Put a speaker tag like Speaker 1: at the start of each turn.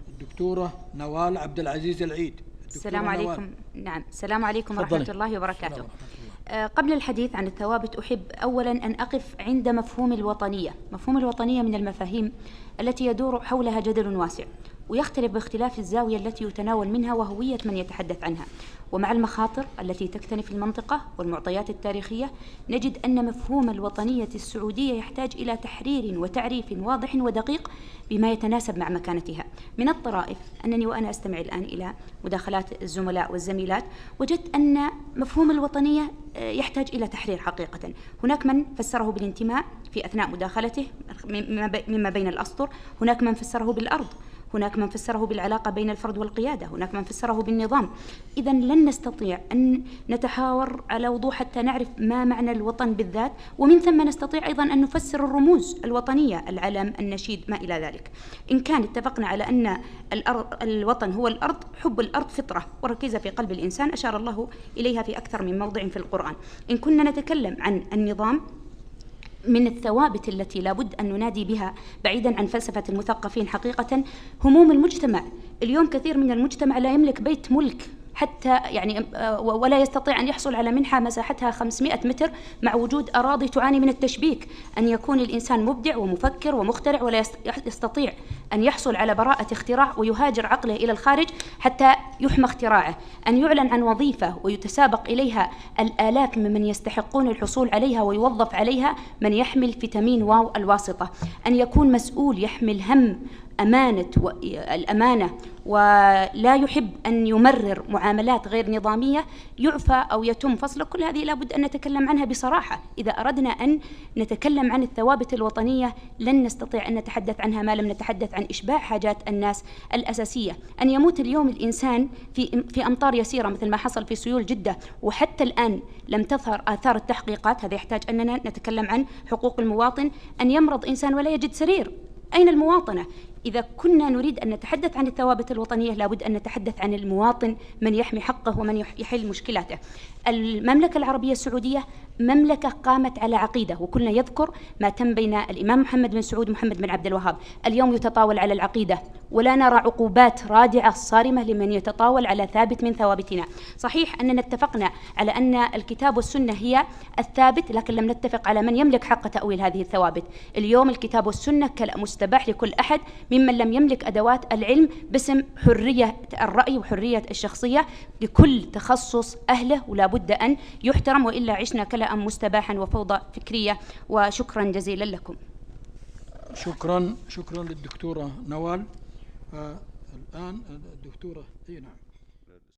Speaker 1: الدكتورة نوال عبد العزيز العيد.
Speaker 2: السلام عليكم. نعم، السلام عليكم ورحمة الله وبركاته. قبل الحديث عن الثوابت أحب أولا أن أقف عند مفهوم الوطنية. مفهوم الوطنية من المفاهيم التي يدور حولها جدل واسع، ويختلف باختلاف الزاوية التي يتناول منها وهوية من يتحدث عنها. ومع المخاطر التي تكتنف المنطقة والمعطيات التاريخية، نجد أن مفهوم الوطنية السعودية يحتاج إلى تحرير وتعريف واضح ودقيق بما يتناسب مع مكانتها. من الطرائف أنني وأنا أستمع الآن إلى مداخلات الزملاء والزميلات وجدت أن مفهوم الوطنية يحتاج إلى تحرير حقيقة. هناك من فسره بالانتماء في أثناء مداخلته مما بين الأسطر، هناك من فسره بالأرض، هناك من فسره بالعلاقة بين الفرد والقيادة، هناك من فسره بالنظام. إذا لن نستطيع أن نتحاور على وضوح حتى نعرف ما معنى الوطن بالذات، ومن ثم نستطيع أيضا أن نفسر الرموز الوطنية، العلم، النشيد، ما إلى ذلك. إن كان اتفقنا على أن الوطن هو الأرض، حب الأرض فطرة وركيزة في قلب الإنسان أشار الله إليها في أكثر من موضع في القرآن. إن كنا نتكلم عن النظام، من الثوابت التي لابد أن ننادي بها بعيدا عن فلسفة المثقفين حقيقة هموم المجتمع. اليوم كثير من المجتمع لا يملك بيت ملك حتى ولا يستطيع أن يحصل على منحة مساحتها 500 متر، مع وجود أراضي تعاني من التشبيك. أن يكون الإنسان مبدع ومفكر ومخترع ولا يستطيع أن يحصل على براءة اختراع ويهاجر عقله إلى الخارج حتى يحمى اختراعه. أن يعلن عن وظيفة ويتسابق إليها الآلاف ممن يستحقون الحصول عليها ويوظف عليها من يحمل فيتامين واو الواسطة. أن يكون مسؤول يحمل هم الأمانة ولا يحب أن يمرر معاملات غير نظامية يعفى أو يتم فصله. كل هذه لابد أن نتكلم عنها بصراحة. إذا أردنا أن نتكلم عن الثوابت الوطنية لن نستطيع أن نتحدث عنها ما لم نتحدث عن إشباع حاجات الناس الأساسية. أن يموت اليوم الإنسان في أمطار يسيرة مثل ما حصل في سيول جدة وحتى الآن لم تظهر آثار التحقيقات، هذا يحتاج أننا نتكلم عن حقوق المواطن. أن يمرض إنسان ولا يجد سرير، أين المواطنة؟ إذا كنا نريد أن نتحدث عن الثوابت الوطنية لابد أن نتحدث عن المواطن، من يحمي حقه ومن يحل مشكلاته. المملكة العربية السعودية مملكة قامت على عقيدة، وكلنا يذكر ما تم بين الإمام محمد بن سعود ومحمد بن عبد الوهاب. اليوم يتطاول على العقيدة ولا نرى عقوبات رادعة صارمة لمن يتطاول على ثابت من ثوابتنا. صحيح أننا اتفقنا على أن الكتاب والسنة هي الثابت، لكن لم نتفق على من يملك حق تأويل هذه الثوابت. اليوم الكتاب والسنة مستباح لكل أحد ممن لم يملك أدوات العلم باسم حرية الرأي وحرية الشخصية. لكل تخصص أهله ولا بد أن يحترم، وإلا عشنا كلاء مستباحا وفوضى فكرية. وشكرا جزيلا لكم.
Speaker 1: شكرا للدكتورة نوال. الآن الدكتورة نعم.